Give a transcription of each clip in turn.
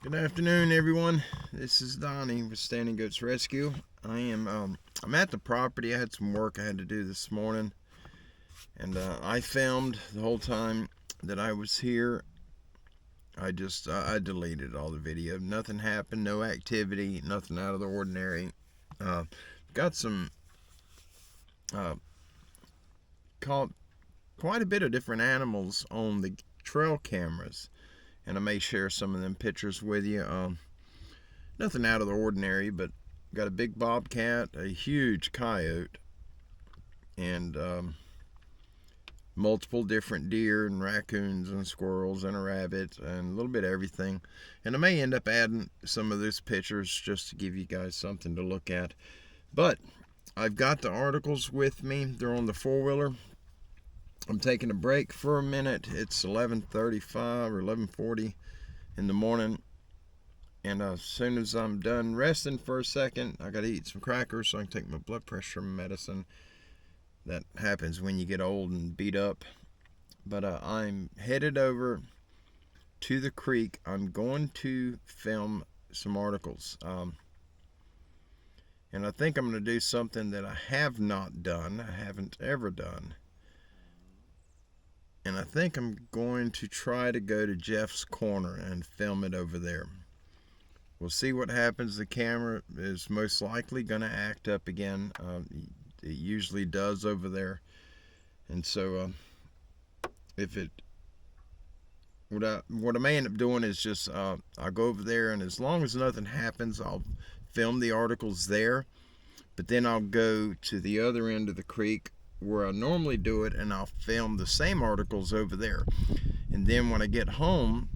Good afternoon, everyone. This is Donnie with Standing Goats Rescue. I'm at the property. I had some work I had to do this morning, and I filmed the whole time that I was here. I deleted all the video. Nothing happened, no activity, nothing out of the ordinary. Got some caught quite a bit of different animals on the trail cameras, and I may share some of them pictures with you. Nothing out of the ordinary, but got a big bobcat, a huge coyote, and multiple different deer and raccoons and squirrels and a rabbit and a little bit of everything. And I may end up adding some of those pictures just to give you guys something to look at. But I've got the articles with me. They're on the four-wheeler. I'm taking a break for a minute. It's 11:35 or 11:40 in the morning. And as soon as I'm done resting for a second, I gotta eat some crackers so I can take my blood pressure medicine. That happens when you get old and beat up. But I'm headed over to the creek. I'm going to film some articles. And I think I'm going to do something that I have not done. I haven't ever done. And I think I'm going to try to go to Jeff's Corner and film it over there. We'll see what happens. The camera is most likely going to act up again. It usually does over there. And so what I may end up doing is just I'll go over there, and as long as nothing happens, I'll film the articles there. But then I'll go to the other end of the creek where I normally do it, and I'll film the same articles over there. And then when I get home,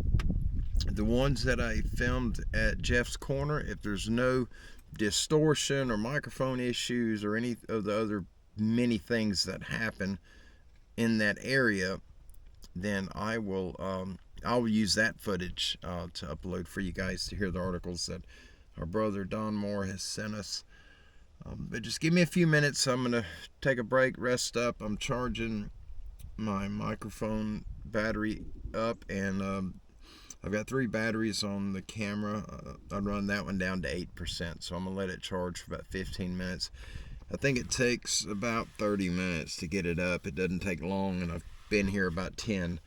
the ones that I filmed at Jeff's Corner, if there's no distortion or microphone issues or any of the other many things that happen in that area, then I'll use that footage to upload for you guys to hear the articles that our brother Don Moore has sent us. But just give me a few minutes. I'm going to take a break, rest up. I'm charging my microphone battery up, and I've got 3 batteries on the camera. I'd run that one down to 8%, so I'm going to let it charge for about 15 minutes. I think it takes about 30 minutes to get it up. It doesn't take long, and I've been here about 10.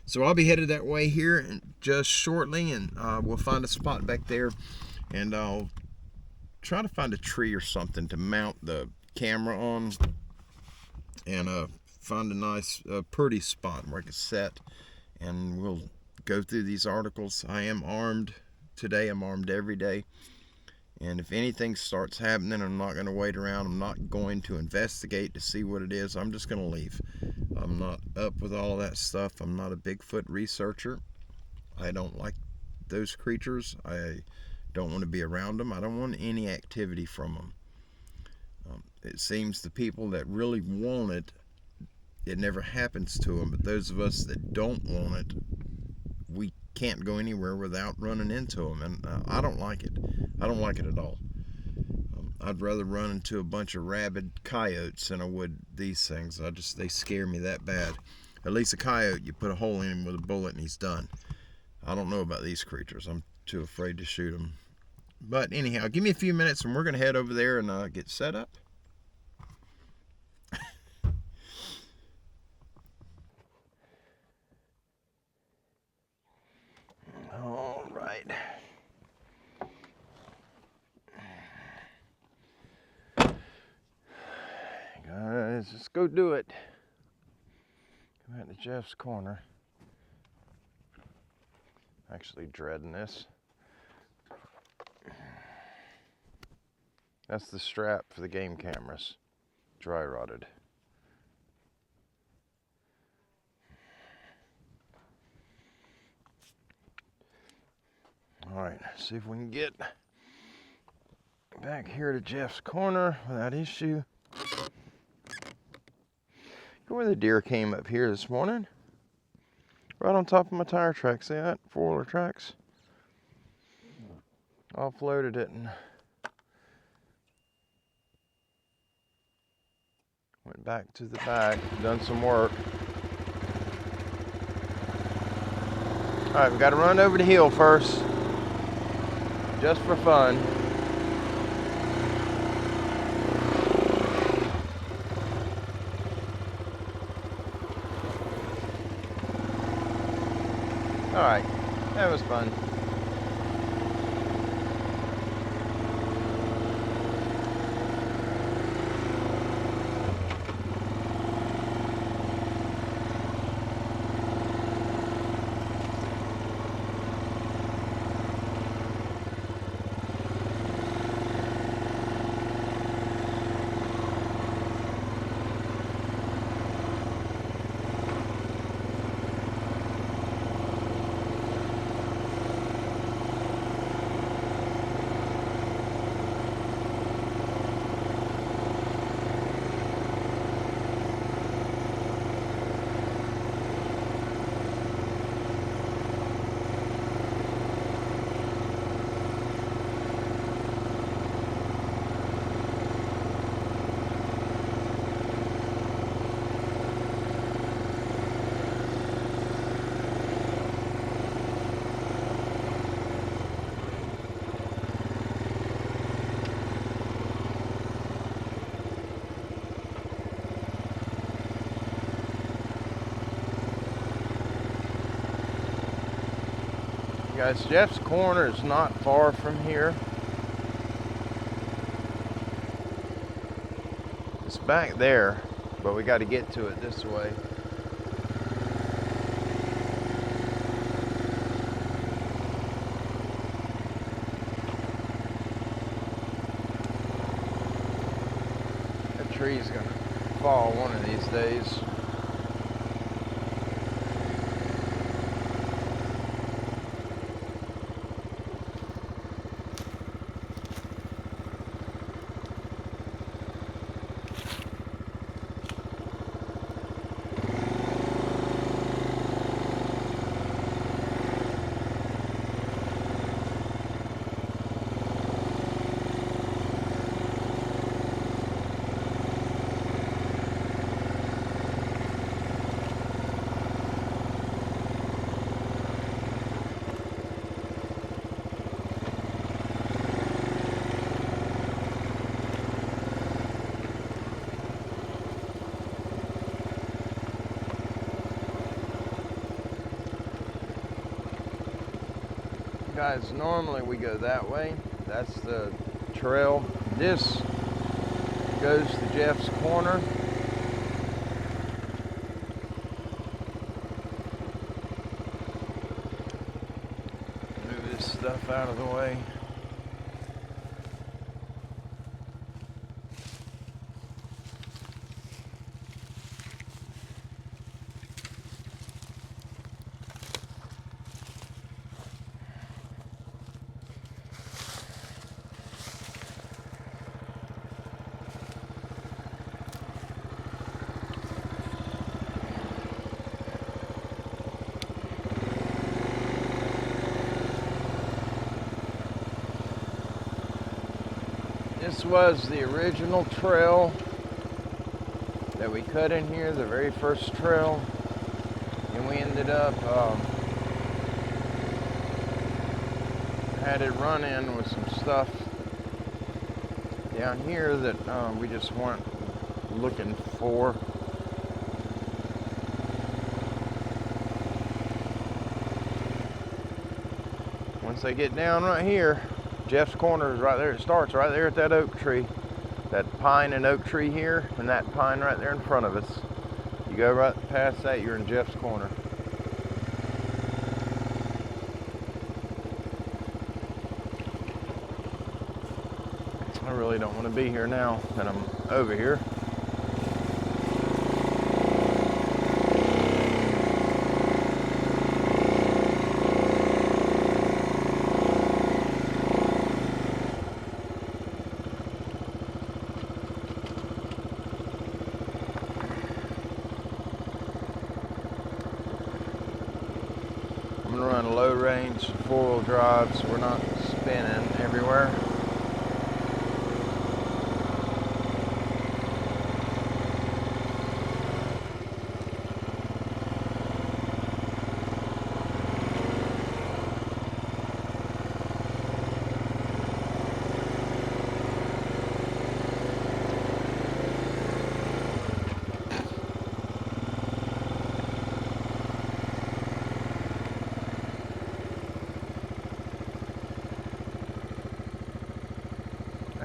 So I'll be headed that way here just shortly, and we'll find a spot back there, and I'll try to find a tree or something to mount the camera on, and find a nice, pretty spot where I can set, and we'll go through these articles. I am armed today. I'm armed every day, and if anything starts happening, I'm not going to wait around. I'm not going to investigate to see what it is. I'm just going to leave. I'm not up with all of that stuff. I'm not a Bigfoot researcher. I don't like those creatures. I don't want to be around them. I don't want any activity from them. It seems the people that really want it, it never happens to them. But those of us that don't want it, we can't go anywhere without running into them. And I don't like it. I don't like it at all. I'd rather run into a bunch of rabid coyotes than I would these things. They scare me that bad. At least a coyote, you put a hole in him with a bullet and he's done. I don't know about these creatures. I'm too afraid to shoot them. But anyhow, give me a few minutes and we're going to head over there and get set up. All right. Guys, let's go do it. Come out to Jeff's Corner. Actually dreading this. That's the strap for the game cameras. Dry rotted. Alright, see if we can get back here to Jeff's Corner without issue. Go where the deer came up here this morning. Right on top of my tire track. See that? 4-wheeler tracks. Offloaded it and went back to the back, done some work. Alright, we got to run over the hill first. just for fun. Alright, that was fun. Guys, Jeff's Corner is not far from here. It's back there, but we got to get to it this way. That tree's gonna fall one of these days. Guys, normally we go that way. That's the trail. This goes to Jeff's Corner. Move this stuff out of the way. This was the original trail that we cut in here, the very first trail, and we ended up had it run in with some stuff down here that we just weren't looking for. Once they get down right here, Jeff's Corner is right there. It starts right there at that oak tree. That pine and oak tree here, and that pine right there in front of us. You go right past that, you're in Jeff's Corner. I really don't want to be here now that I'm over here. I'm gonna run low range 4-wheel drive so we're not spinning everywhere.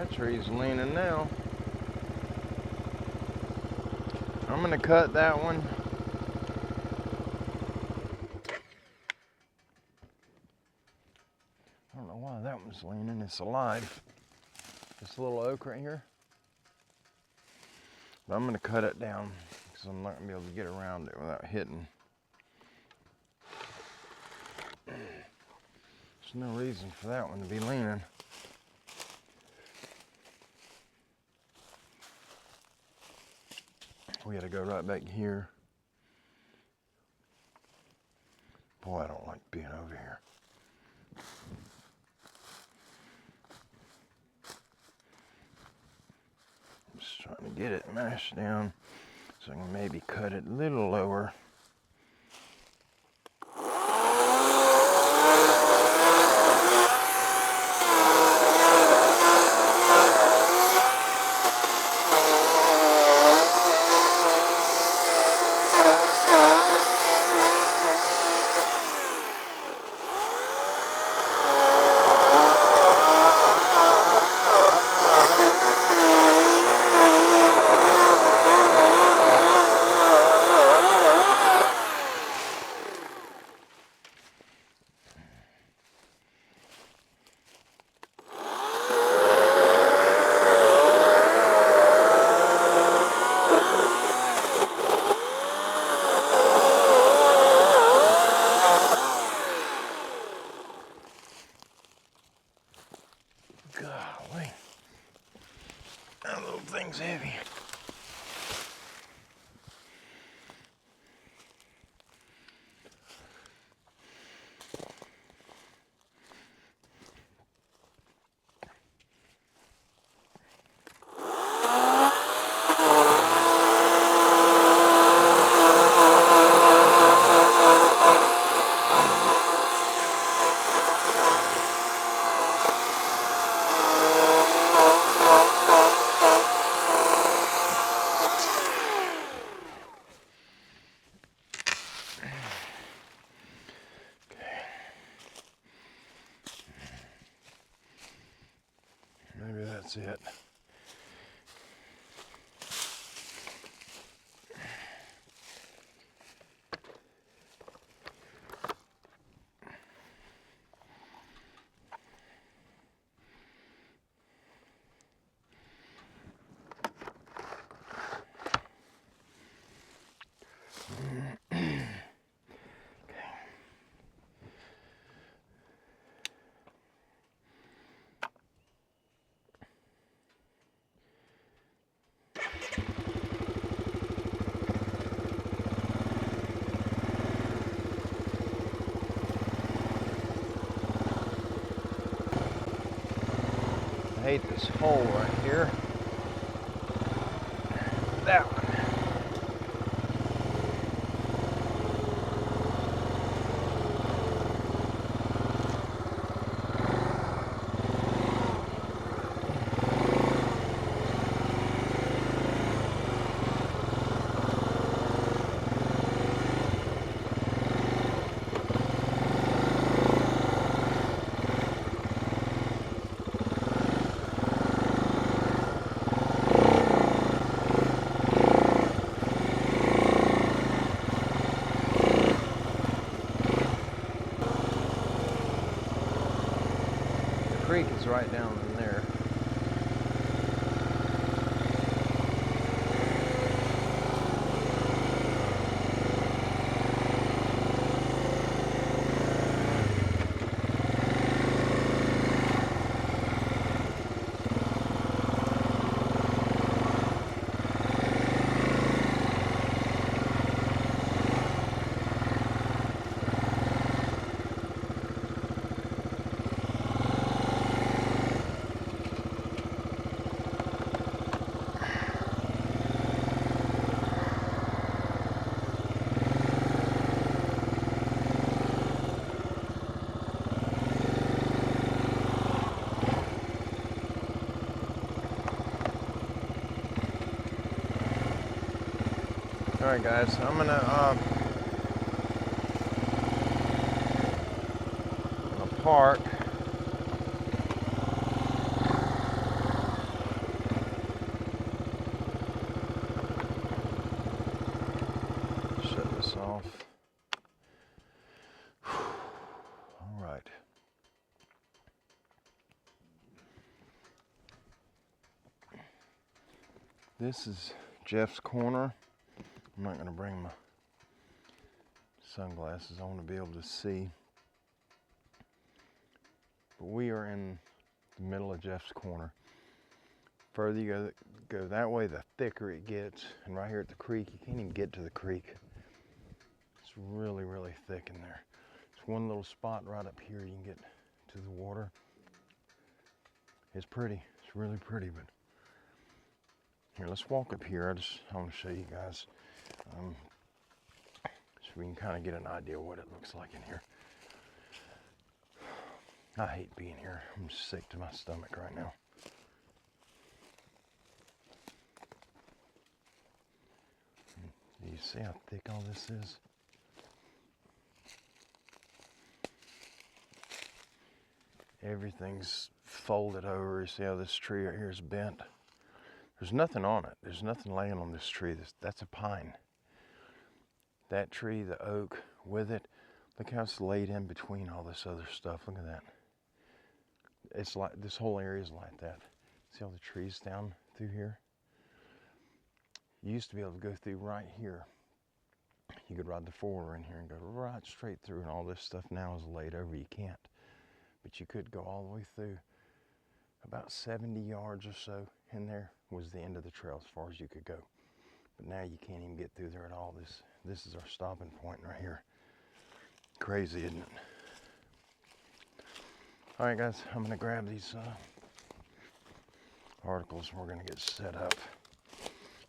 That tree's leaning now. I'm gonna cut that one. I don't know why that one's leaning. It's alive. This little oak right here. But I'm gonna cut it down because I'm not gonna be able to get around it without hitting. There's no reason for that one to be leaning. We gotta go right back here. Boy, I don't like being over here. I'm just trying to get it mashed down so I can maybe cut it a little lower. Golly, that little thing's heavy. Maybe that's it. I hate this hole right here. That one. Creek is right down in there. Alright guys, I'm gonna park right. This is Jeff's corner. I'm not going to bring my sunglasses. I want to be able to see. But we are in the middle of Jeff's corner. Further you go that way, the thicker it gets. And right here at the creek, you can't even get to the creek. It's really, really thick in there. There's one little spot right up here you can get to the water. It's pretty. It's really pretty. But here, let's walk up here. I want to show you guys, so we can kind of get an idea of what it looks like in here. I hate being here. I'm sick to my stomach right now. Do you see how thick all this is? Everything's folded over. You see how this tree right here is bent? There's nothing on it. There's nothing laying on this tree. That's a pine. That tree, the oak, with it, look how it's laid in between all this other stuff. Look at that. It's like, this whole area is like that. See all the trees down through here? You used to be able to go through right here. You could ride the four-wheeler in here and go right straight through, and all this stuff now is laid over. You can't. But you could go all the way through. About 70 yards or so in there was the end of the trail as far as you could go. But now you can't even get through there at all. This is our stopping point right here. Crazy, isn't it? All right, guys, I'm gonna grab these articles and we're gonna get set up.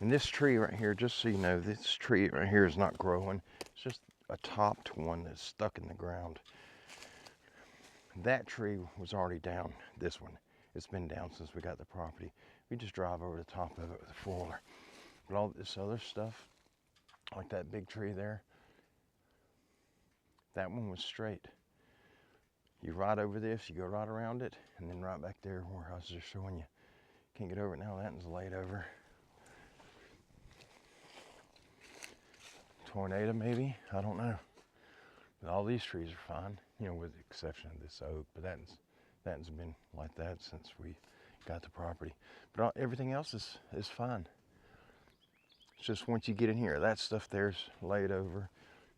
And this tree right here, just so you know, this tree right here is not growing. It's just a topped one that's stuck in the ground. That tree was already down, this one. It's been down since we got the property. We just drive over the top of it with a four-wheeler. But all this other stuff, like that big tree there, that one was straight. You ride over this, you go right around it, and then right back there where I was just showing you. Can't get over it now, that one's laid over. Tornado maybe, I don't know. But all these trees are fine, you know, with the exception of this oak, but that's been like that since we got the property. But everything else is fine. It's just once you get in here, that stuff there's laid over.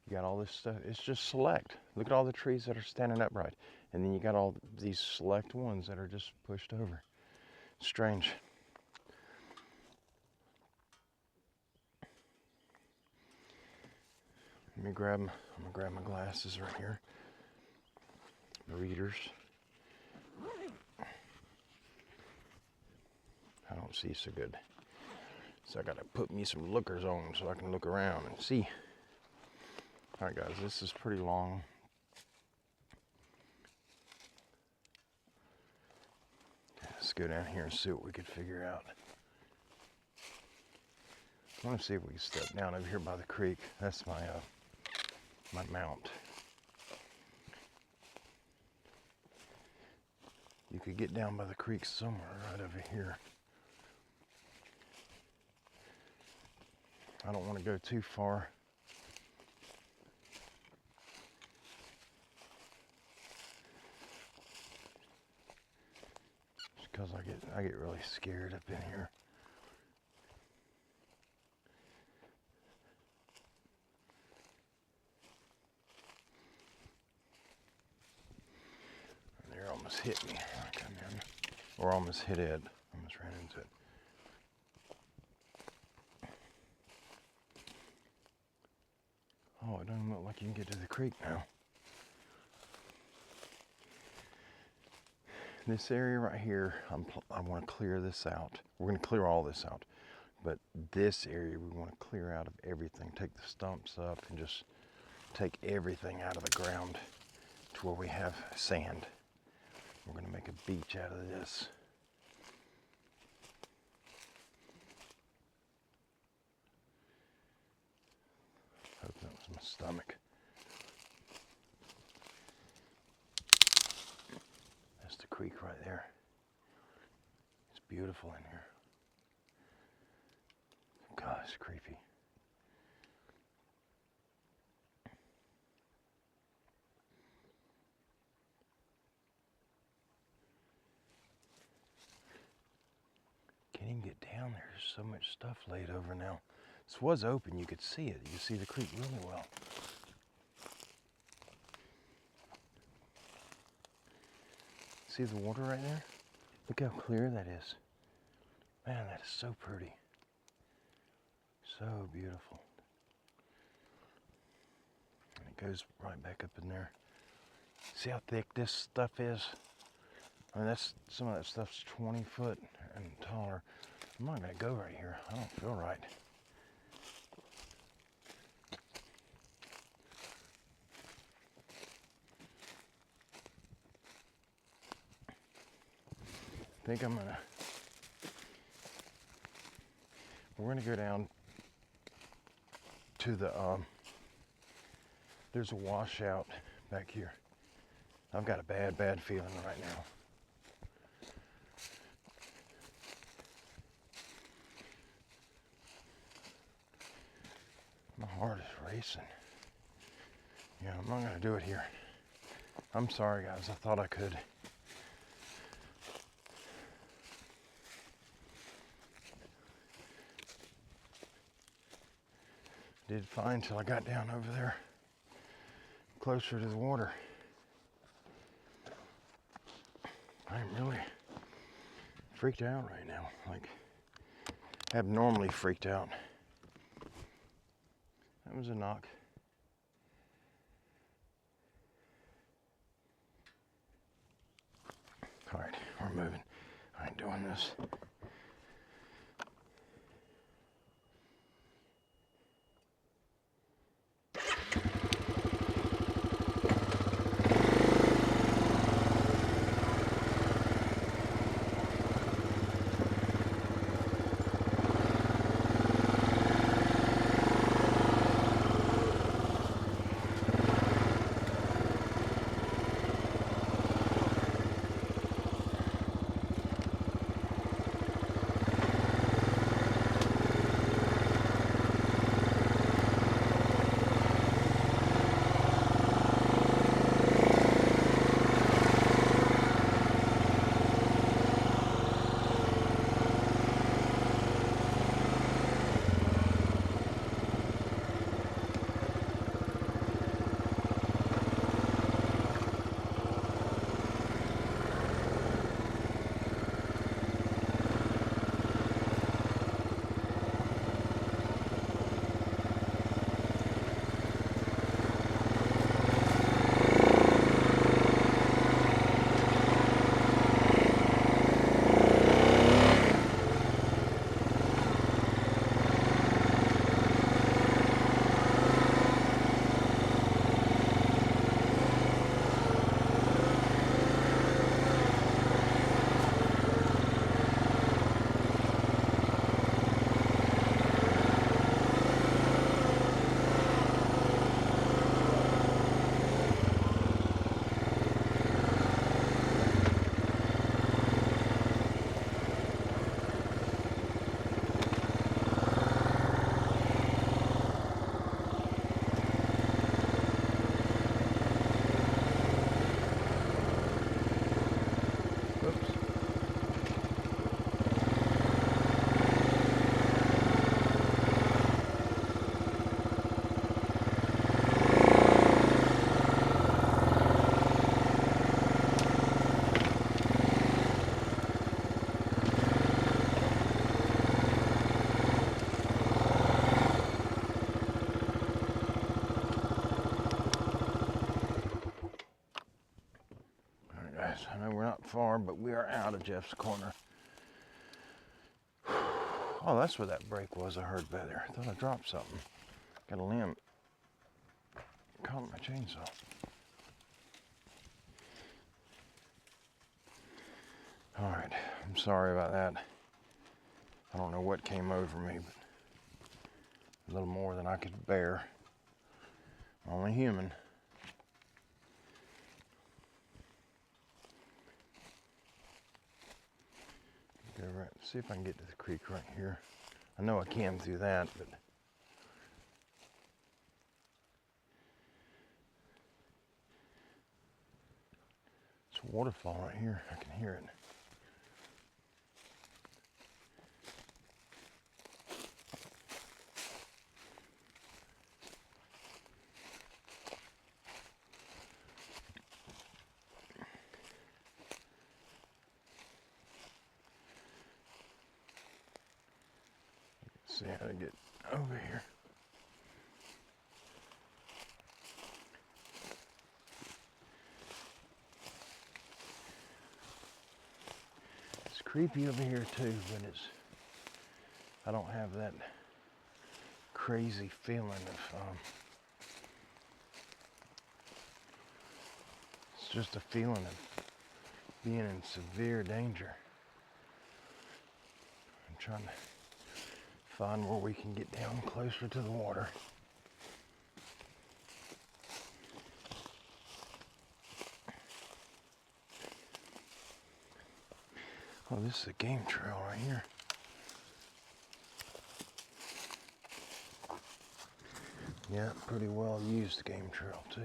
You got all this stuff, it's just select. Look at all the trees that are standing upright. And then you got all these select ones that are just pushed over. Strange. I'm gonna grab my glasses right here. My readers. I don't see so good. So I gotta put me some lookers on so I can look around and see. All right, guys, this is pretty long. Let's go down here and see what we could figure out. I want to see if we can step down over here by the creek. That's my my mount. You could get down by the creek somewhere right over here. I don't want to go too far. Just because I get really scared up in here. Almost hit me. I come in. Or almost hit Ed. Almost ran into it. Oh, it doesn't look like you can get to the creek now. This area right here, I want to clear this out. We're going to clear all this out. But this area we want to clear out of everything. Take the stumps up and just take everything out of the ground to where we have sand. We're going to make a beach out of this. Hope that was my stomach. That's the creek right there. It's beautiful in here. God, it's creepy. even get down there. There's so much stuff laid over now. This was open, you could see it. You could see the creek really well. See the water right there? Look how clear that is. Man, that is so pretty. So beautiful. And it goes right back up in there. See how thick this stuff is? I mean, some of that stuff's 20 foot and taller. I'm not gonna go right here. I don't feel right. I think we're gonna go down to the, there's a washout back here. I've got a bad feeling right now. My heart is racing. Yeah, I'm not gonna do it here. I'm sorry guys, I thought I could. Did fine till I got down over there, closer to the water. I'm really freaked out right now, like abnormally freaked out. That was a knock. All right, we're moving. I ain't doing this. I know we're not far, but we are out of Jeff's corner. Oh, that's where that break was I heard back there. I thought I dropped something. Got a limb caught on my chainsaw. All right, I'm sorry about that. I don't know what came over me, but a little more than I could bear. Only human. Go right, see if I can get to the creek right here. I know I can through that, but it's a waterfall right here. I can hear it. See how to get over here. It's creepy over here too, but I don't have that crazy feeling of, it's just a feeling of being in severe danger. I'm trying to find where we can get down closer to the water. Oh, this is a game trail right here. Yeah, pretty well used game trail too.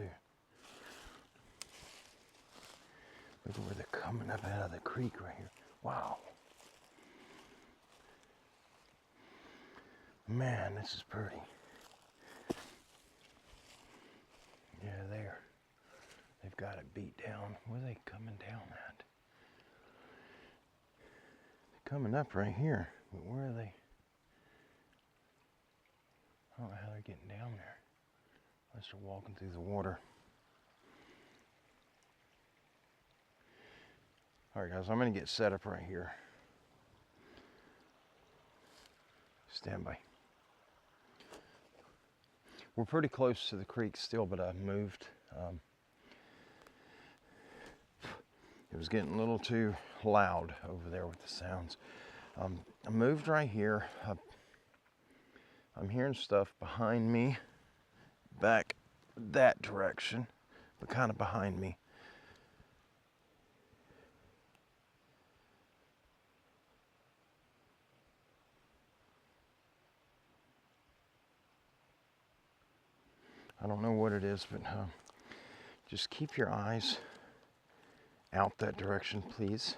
Look at where they're coming up out of the creek right here. Wow. Man, this is pretty. Yeah, there. They've got it beat down. Where are they coming down at? They're coming up right here, but where are they? I don't know how they're getting down there. Unless they're walking through the water. Alright guys, I'm going to get set up right here. Stand by. We're pretty close to the creek still, but I've moved. It was getting a little too loud over there with the sounds. I moved right here. I'm hearing stuff behind me, back that direction, but kind of behind me. I don't know what it is, but just keep your eyes out that direction, please.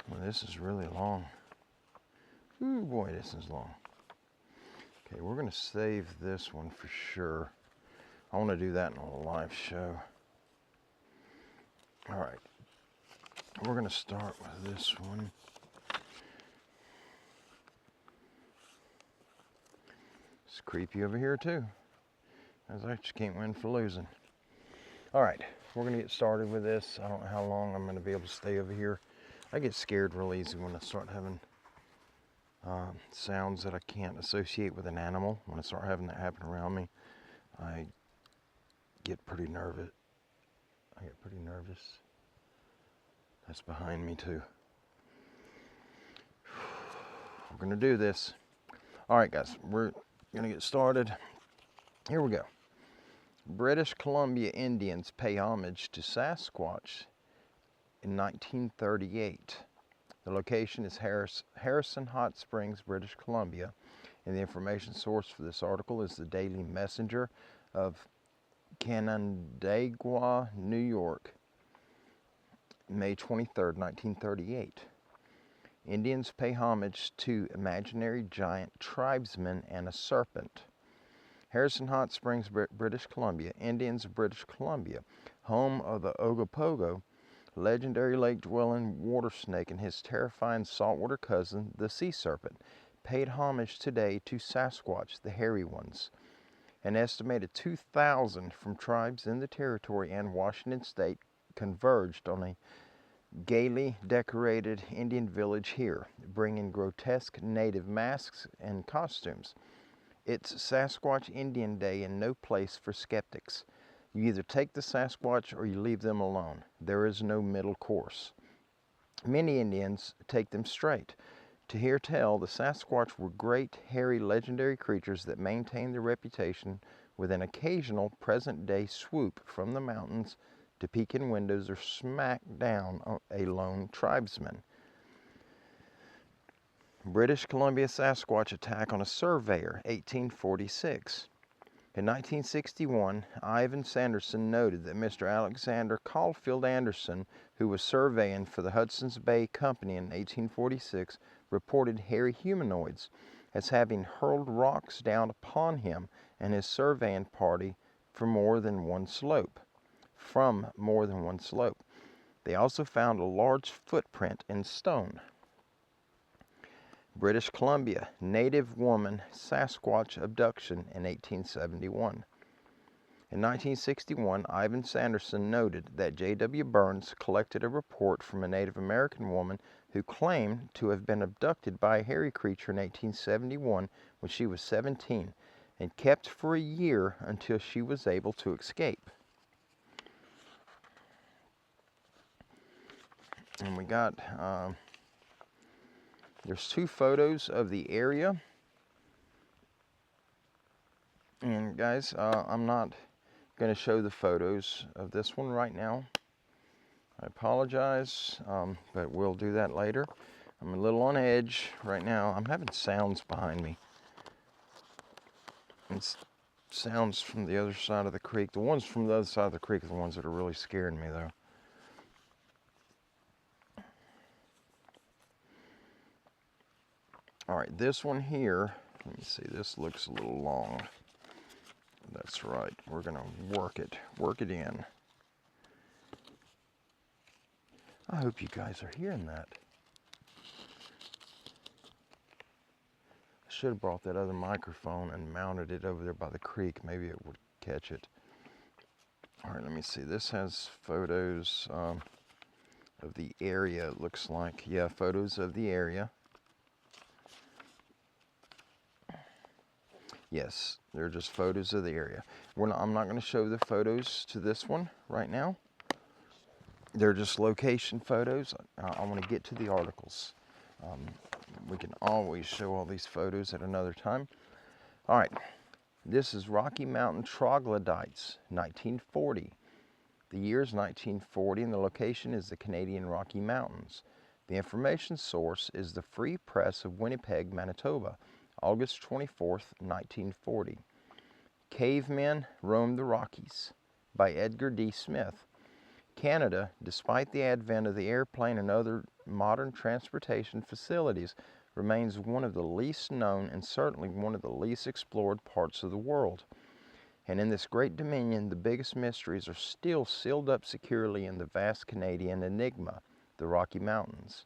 Well, this is really long. Ooh, boy, this is long. Okay, we're going to save this one for sure. I want to do that in a live show. All right, we're going to start with this one. It's creepy over here too. I just can't win for losing. All right, we're going to get started with this. I don't know how long I'm going to be able to stay over here. I get scared real easy when I start having sounds that I can't associate with an animal. When I start having that happen around me, I get pretty nervous. That's behind me too. We're going to do this. All right, guys, we're going to get started. Here we go. British Columbia Indians pay homage to Sasquatch in 1938. The location is Harrison Hot Springs, British Columbia, and the information source for this article is the Daily Messenger of Canandaigua, New York, May 23, 1938. Indians pay homage to imaginary giant tribesmen and a serpent. Harrison Hot Springs, British Columbia. Indians of British Columbia, home of the Ogopogo, legendary lake-dwelling water snake and his terrifying saltwater cousin, the sea serpent, paid homage today to Sasquatch, the hairy ones. An estimated 2,000 from tribes in the territory and Washington state converged on a gaily decorated Indian village here, bringing grotesque native masks and costumes. It's Sasquatch Indian Day and no place for skeptics. You either take the Sasquatch or you leave them alone. There is no middle course. Many Indians take them straight. To hear tell, the Sasquatch were great, hairy, legendary creatures that maintained their reputation with an occasional present-day swoop from the mountains to peek in windows or smack down a lone tribesman. British Columbia Sasquatch attack on a surveyor, 1846. In 1961, Ivan Sanderson noted that Mr. Alexander Caulfield Anderson, who was surveying for the Hudson's Bay Company in 1846, reported hairy humanoids as having hurled rocks down upon him and his surveying party from more than one slope. They also found a large footprint in stone. British Columbia, native woman Sasquatch abduction in 1871. In 1961, Ivan Sanderson noted that J.W. Burns collected a report from a Native American woman who claimed to have been abducted by a hairy creature in 1871 when she was 17 and kept for a year until she was able to escape. And we got, there's 2 photos of the area. And guys, I'm not going to show the photos of this one right now. I apologize, but we'll do that later. I'm a little on edge right now. I'm having sounds behind me. It's sounds from the other side of the creek. The ones from the other side of the creek are the ones that are really scaring me, though. All right, this one here, let me see, this looks a little long. That's right, we're gonna work it in. I hope you guys are hearing that. I should have brought that other microphone and mounted it over there by the creek. Maybe it would catch it. All right, let me see. This has photos of the area, it looks like. Yeah, photos of the area. Yes, they're just photos of the area. I'm not going to show the photos to this one right now. They're just location photos. I want to get to the articles. We can always show all these photos at another time. All right, this is Rocky Mountain Troglodytes, 1940. The year is 1940 and the location is the Canadian Rocky Mountains. The information source is the Free Press of Winnipeg, Manitoba, August 24th, 1940. Cavemen Roamed the Rockies by Edgar D. Smith. Canada, despite the advent of the airplane and other modern transportation facilities, remains one of the least known and certainly one of the least explored parts of the world. And in this great dominion, the biggest mysteries are still sealed up securely in the vast Canadian enigma, the Rocky Mountains.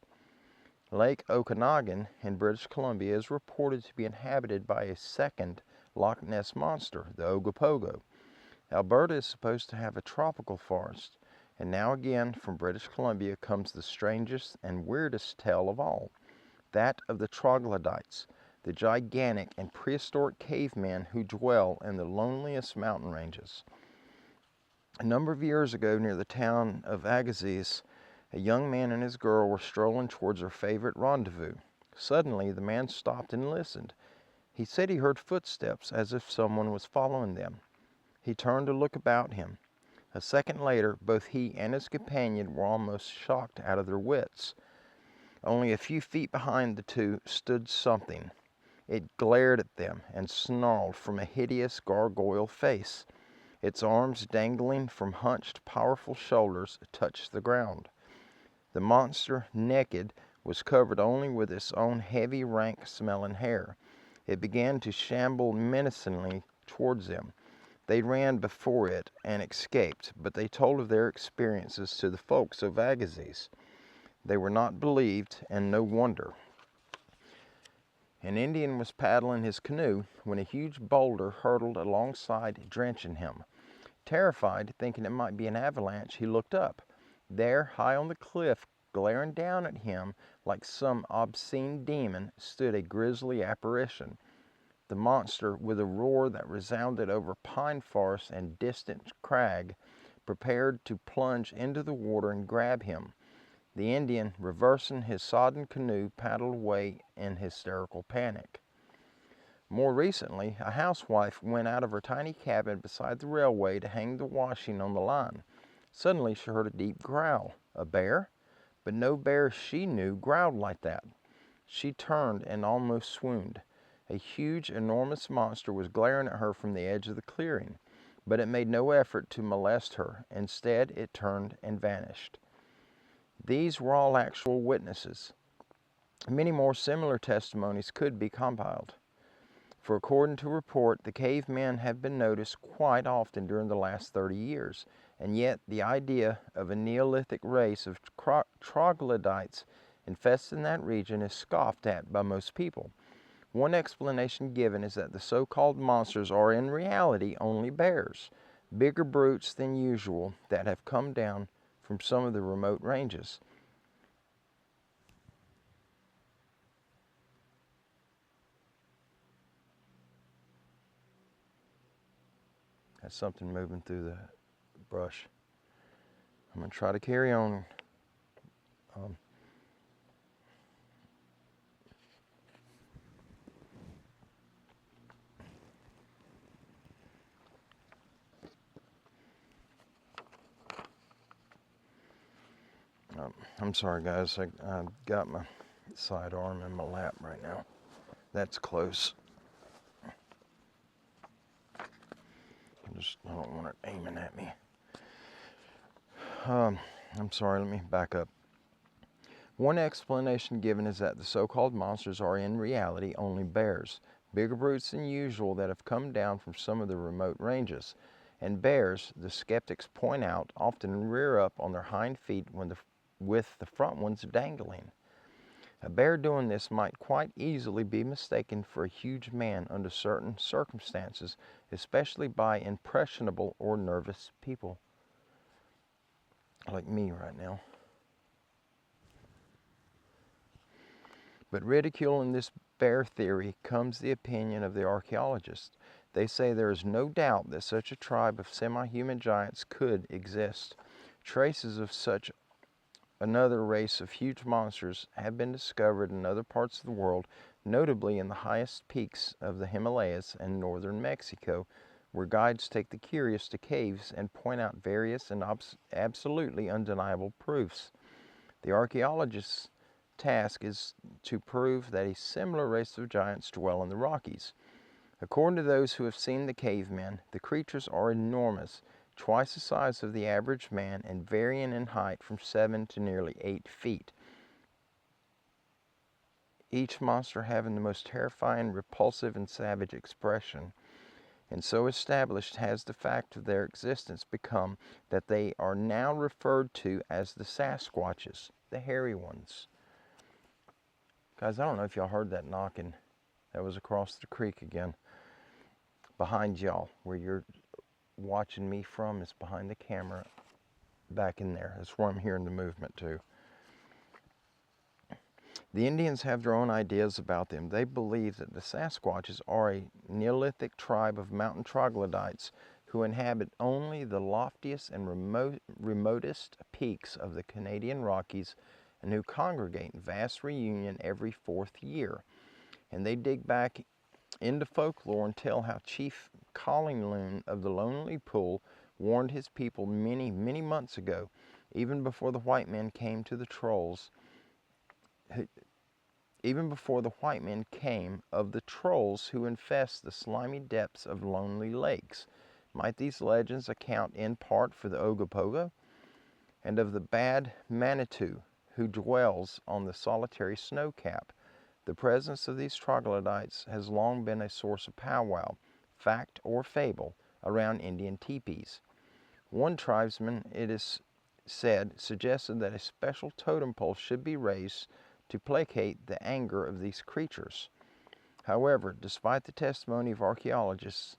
Lake Okanagan in British Columbia is reported to be inhabited by a second Loch Ness monster, the Ogopogo. Alberta is supposed to have a tropical forest, and now again from British Columbia comes the strangest and weirdest tale of all, that of the troglodytes, the gigantic and prehistoric cavemen who dwell in the loneliest mountain ranges. A number of years ago, near the town of Agassiz, a young man and his girl were strolling towards their favorite rendezvous. Suddenly, the man stopped and listened. He said he heard footsteps as if someone was following them. He turned to look about him. A second later, both he and his companion were almost shocked out of their wits. Only a few feet behind the two stood something. It glared at them and snarled from a hideous gargoyle face. Its arms, dangling from hunched, powerful shoulders, touched the ground. The monster, naked, was covered only with its own heavy, rank-smelling hair. It began to shamble menacingly towards them. They ran before it and escaped, but they told of their experiences to the folks of Agassiz. They were not believed, and no wonder. An Indian was paddling his canoe when a huge boulder hurtled alongside, drenching him. Terrified, thinking it might be an avalanche, he looked up. There, high on the cliff, glaring down at him like some obscene demon, stood a grisly apparition. The monster, with a roar that resounded over pine forest and distant crag, prepared to plunge into the water and grab him. The Indian, reversing his sodden canoe, paddled away in hysterical panic. More recently, a housewife went out of her tiny cabin beside the railway to hang the washing on the line. Suddenly she heard a deep growl. A bear? But no bear she knew growled like that. She turned and almost swooned. A huge, enormous monster was glaring at her from the edge of the clearing, but it made no effort to molest her. Instead, it turned and vanished. These were all actual witnesses. Many more similar testimonies could be compiled. For according to report, the cavemen have been noticed quite often during the last 30 years, and yet the idea of a Neolithic race of troglodytes infesting that region is scoffed at by most people. One explanation given is that the so-called monsters are in reality only bears, bigger brutes than usual that have come down from some of the remote ranges. That's something moving through the brush. I'm going to try to carry on. Um, I'm sorry, guys. I've got my sidearm in my lap right now. That's close. I don't want it aiming at me. I'm sorry, let me back up. One explanation given is that the so-called monsters are in reality only bears, bigger brutes than usual that have come down from some of the remote ranges. And bears, the skeptics point out, often rear up on their hind feet with the front ones dangling. A bear doing this might quite easily be mistaken for a huge man under certain circumstances, especially by impressionable or nervous people, like me right now. But ridiculing this bear theory comes the opinion of the archaeologists. They say there is no doubt that such a tribe of semi-human giants could exist. Traces of such another race of huge monsters have been discovered in other parts of the world, notably in the highest peaks of the Himalayas and northern Mexico, where guides take the curious to caves and point out various and absolutely undeniable proofs. The archaeologists' task is to prove that a similar race of giants dwell in the Rockies. According to those who have seen the cavemen, the creatures are enormous, twice the size of the average man and varying in height from 7 to nearly 8 feet. Each monster having the most terrifying, repulsive, and savage expression. And so established has the fact of their existence become that they are now referred to as the Sasquatches, the hairy ones. Guys, I don't know if y'all heard that knocking. That was across the creek again. Behind y'all, where you're watching me from, is behind the camera back in there. That's where I'm hearing the movement too. The Indians have their own ideas about them. They believe that the Sasquatches are a Neolithic tribe of mountain troglodytes who inhabit only the loftiest and remotest peaks of the Canadian Rockies and who congregate in vast reunion every 4th year. And they dig back into folklore and tell how Chief Calling Loon of the Lonely Pool warned his people many, many months ago, even before the white men came to the trolls, even before the white men came, of the trolls who infest the slimy depths of lonely lakes. Might these legends account in part for the Ogopogo and of the bad Manitou who dwells on the solitary snow cap? The presence of these troglodytes has long been a source of powwow, fact or fable, around Indian teepees. One tribesman, it is said, suggested that a special totem pole should be raised to placate the anger of these creatures. However, despite the testimony of archaeologists,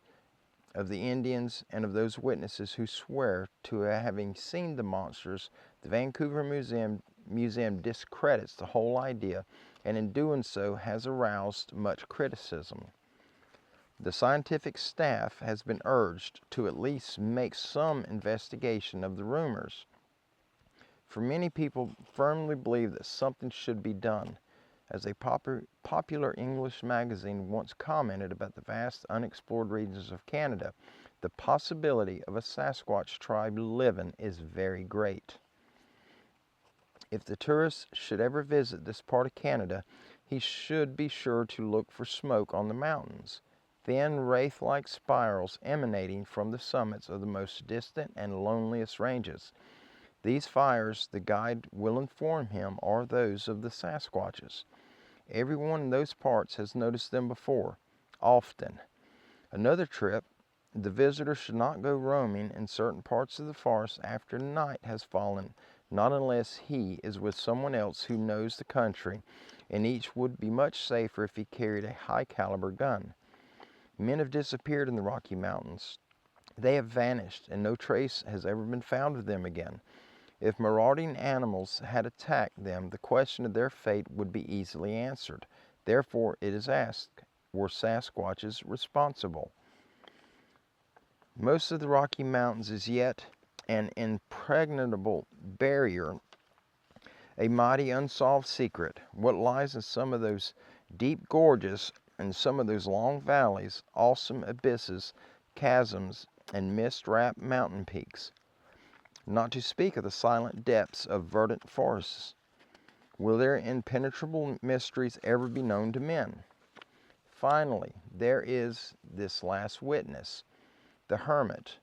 of the Indians, and of those witnesses who swear to having seen the monsters, the Vancouver Museum discredits the whole idea, and in doing so has aroused much criticism. The scientific staff has been urged to at least make some investigation of the rumors. For many people firmly believe that something should be done. As a popular English magazine once commented about the vast unexplored regions of Canada, the possibility of a Sasquatch tribe living is very great. If the tourist should ever visit this part of Canada, he should be sure to look for smoke on the mountains, thin wraith-like spirals emanating from the summits of the most distant and loneliest ranges. These fires, the guide will inform him, are those of the Sasquatches. Everyone in those parts has noticed them before, often. Another trip, the visitor should not go roaming in certain parts of the forest after night has fallen, not unless he is with someone else who knows the country, and each would be much safer if he carried a high-caliber gun. Men have disappeared in the Rocky Mountains. They have vanished, and no trace has ever been found of them again. If marauding animals had attacked them, the question of their fate would be easily answered. Therefore, it is asked, were Sasquatches responsible? Most of the Rocky Mountains is yet an impregnable barrier, a mighty unsolved secret. What lies in some of those deep gorges and some of those long valleys, awesome abysses, chasms, and mist-wrapped mountain peaks, not to speak of the silent depths of verdant forests. Will their impenetrable mysteries ever be known to men? Finally, there is this last witness, the hermit,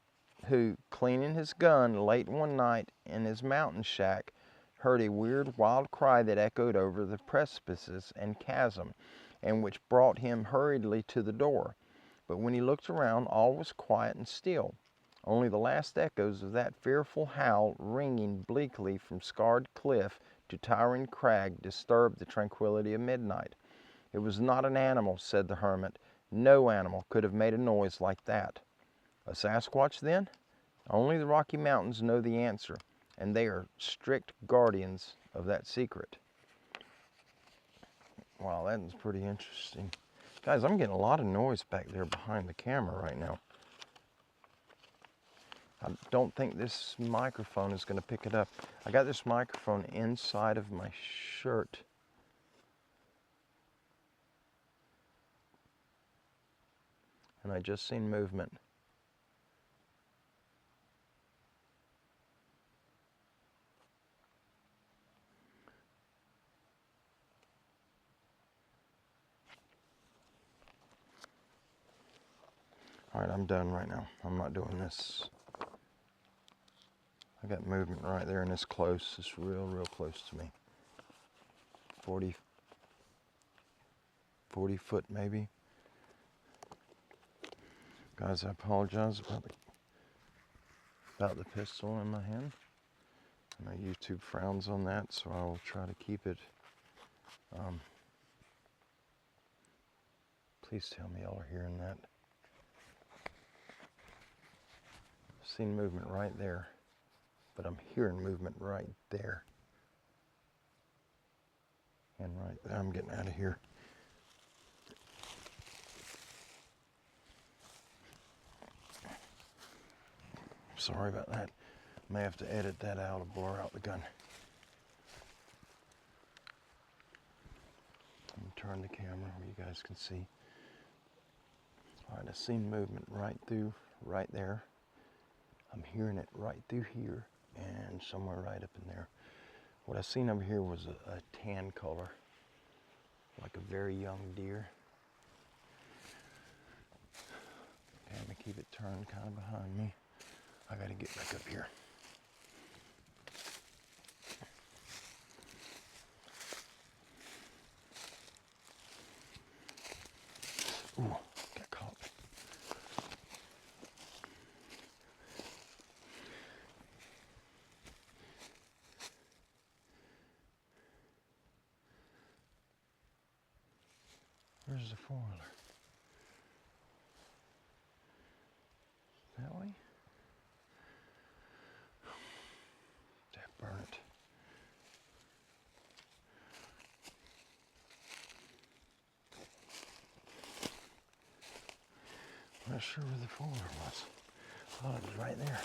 who, cleaning his gun late one night in his mountain shack, heard a weird wild cry that echoed over the precipices and chasm, and which brought him hurriedly to the door. But when he looked around, all was quiet and still. Only the last echoes of that fearful howl, ringing bleakly from scarred cliff to towering crag, disturbed the tranquility of midnight. It was not an animal, said the hermit. No animal could have made a noise like that. A Sasquatch, then? Only the Rocky Mountains know the answer, and they are strict guardians of that secret. Wow, that is pretty interesting. Guys, I'm getting a lot of noise back there behind the camera right now. I don't think this microphone is going to pick it up. I got this microphone inside of my shirt. And I just seen movement. All right, I'm done right now. I'm not doing this. I got movement right there, and it's close. It's real close to me. 40 foot maybe. Guys, I apologize about the pistol in my hand. I know YouTube frowns on that, so I will try to keep it. Please tell me y'all are hearing that. I've seen movement right there, but I'm hearing movement right there. And right there, I'm getting out of here. Sorry about that. May have to edit that out or blur out the gun. Let me turn the camera where you guys can see. All right, I've seen movement right there. I'm hearing it right through here and somewhere right up in there. What I seen over here was a tan color, like a very young deer. Okay, I'm gonna keep it turned kind of behind me. I gotta get back up here. Ooh, got caught. Where's the four-wheeler? That way? Burn it. I'm not sure where the four-wheeler was. I thought it was right there.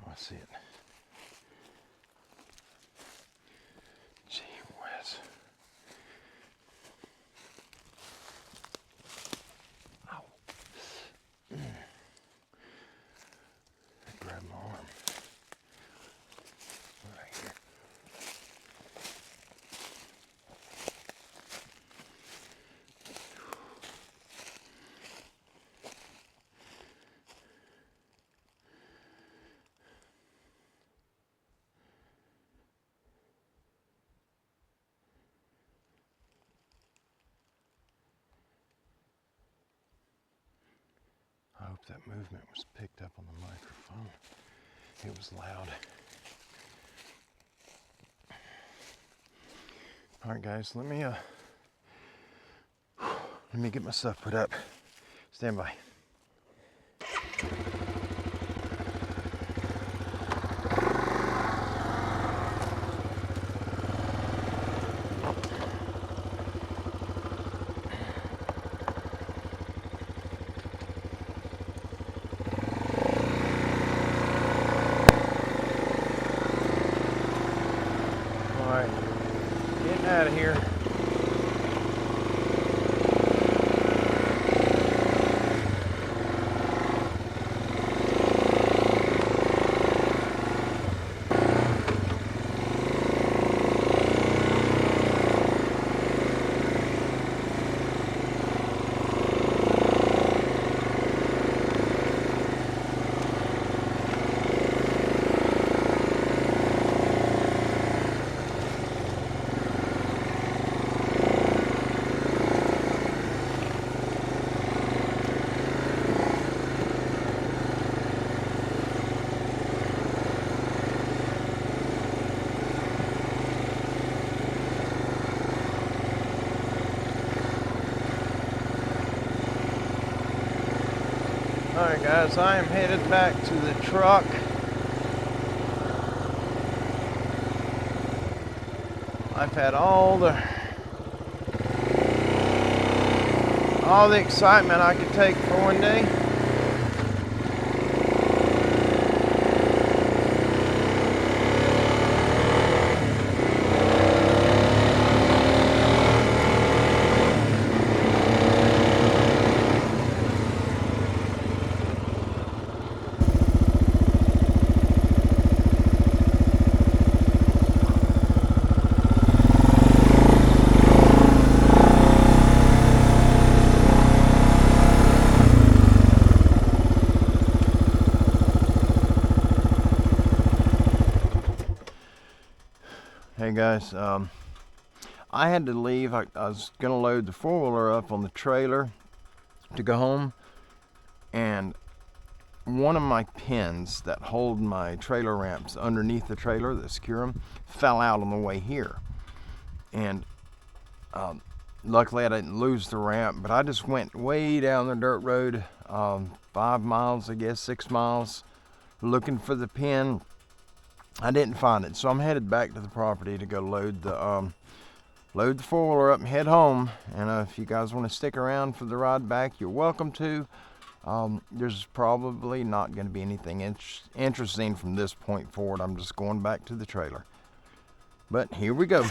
Oh, I see it. Gee whiz. Ow. Grab my arm. Right here. hope that movement was picked up on the microphone. It was loud. All right, guys, let me get my stuff put up. Stand by. All right, getting out of here. Alright guys, I am headed back to the truck. I've had all the excitement I could take for one day. Hey guys, I had to leave. I was gonna load the four-wheeler up on the trailer to go home, and one of my pins that hold my trailer ramps underneath the trailer that secure them fell out on the way here. And luckily I didn't lose the ramp, but I just went way down the dirt road, 5 miles, I guess 6 miles, looking for the pin. I didn't find it, so I'm headed back to the property to go load the four-wheeler up and head home. And if you guys want to stick around for the ride back, you're welcome to. There's probably not going to be anything interesting from this point forward. I'm just going back to the trailer. But here we go.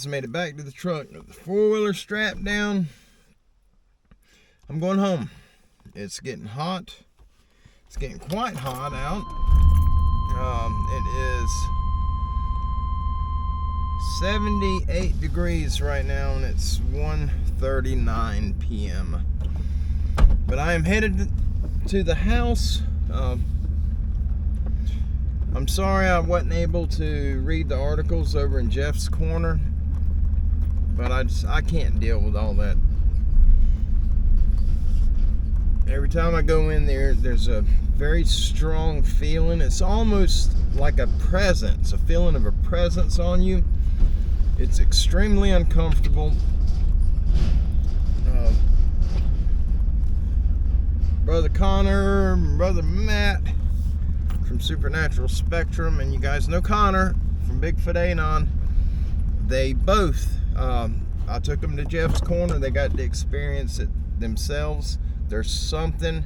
guys. Made it back to the truck. The four-wheeler strapped down. I'm going home. It's getting hot. It's getting quite hot out. It is 78 degrees right now, and it's 1:39 p.m. But I am headed to the house. I'm sorry I wasn't able to read the articles over in Jeff's corner, but I can't deal with all that. Every time I go in there, there's a very strong feeling. It's almost like a presence, a feeling of a presence on you. It's extremely uncomfortable. Brother Connor, Brother Matt from Supernatural Spectrum, and you guys know Connor from Bigfoot Anon. They both, I took them to Jeff's corner. They got to experience it themselves. There's something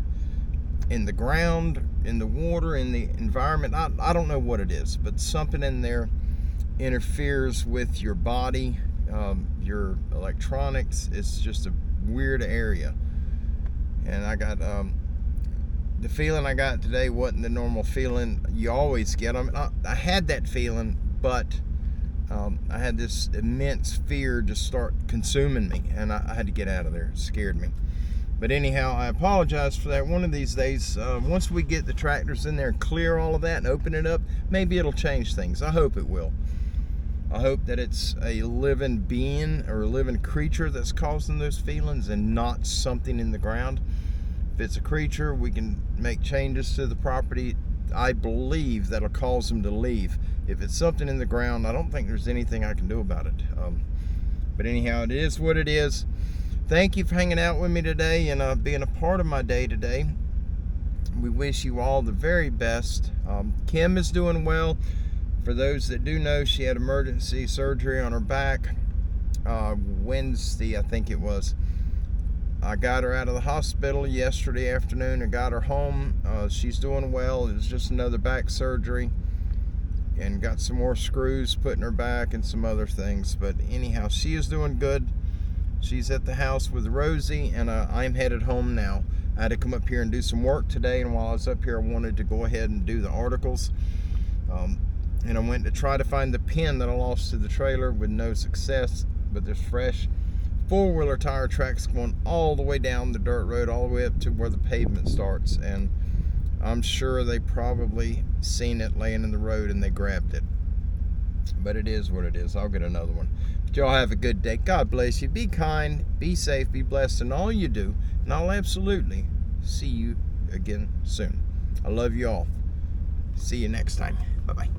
in the ground, in the water, in the environment. I don't know what it is, but something in there interferes with your body, your electronics. It's just a weird area. And I got the feeling I got today wasn't the normal feeling you always get. I had that feeling, but I had this immense fear just start consuming me, and I had to get out of there. It scared me. But anyhow, I apologize for that. One of these days, once we get the tractors in there and clear all of that and open it up, maybe it'll change things. I hope it will. I hope that it's a living being or a living creature that's causing those feelings and not something in the ground. If it's a creature, we can make changes to the property. I believe that'll cause them to leave. If it's something in the ground, I don't think there's anything I can do about it. But anyhow, it is what it is. Thank you for hanging out with me today and being a part of my day today. We wish you all the very best. Kim is doing well. For those that do know, she had emergency surgery on her back Wednesday, I think it was. I got her out of the hospital yesterday afternoon and got her home. She's doing well. It was just another back surgery, and got some more screws put in her back and some other things. But anyhow, she is doing good. She's at the house with Rosie, and I'm headed home now. I had to come up here and do some work today, and while I was up here, I wanted to go ahead and do the articles. And I went to try to find the pin that I lost to the trailer with no success, but there's fresh four-wheeler tire tracks going all the way down the dirt road, all the way up to where the pavement starts, and I'm sure they probably seen it laying in the road and they grabbed it. But it is what it is. I'll get another one. But y'all have a good day. God bless you. Be kind, be safe, be blessed in all you do, and I'll absolutely see you again soon. I love you all. See you next time. Bye-bye.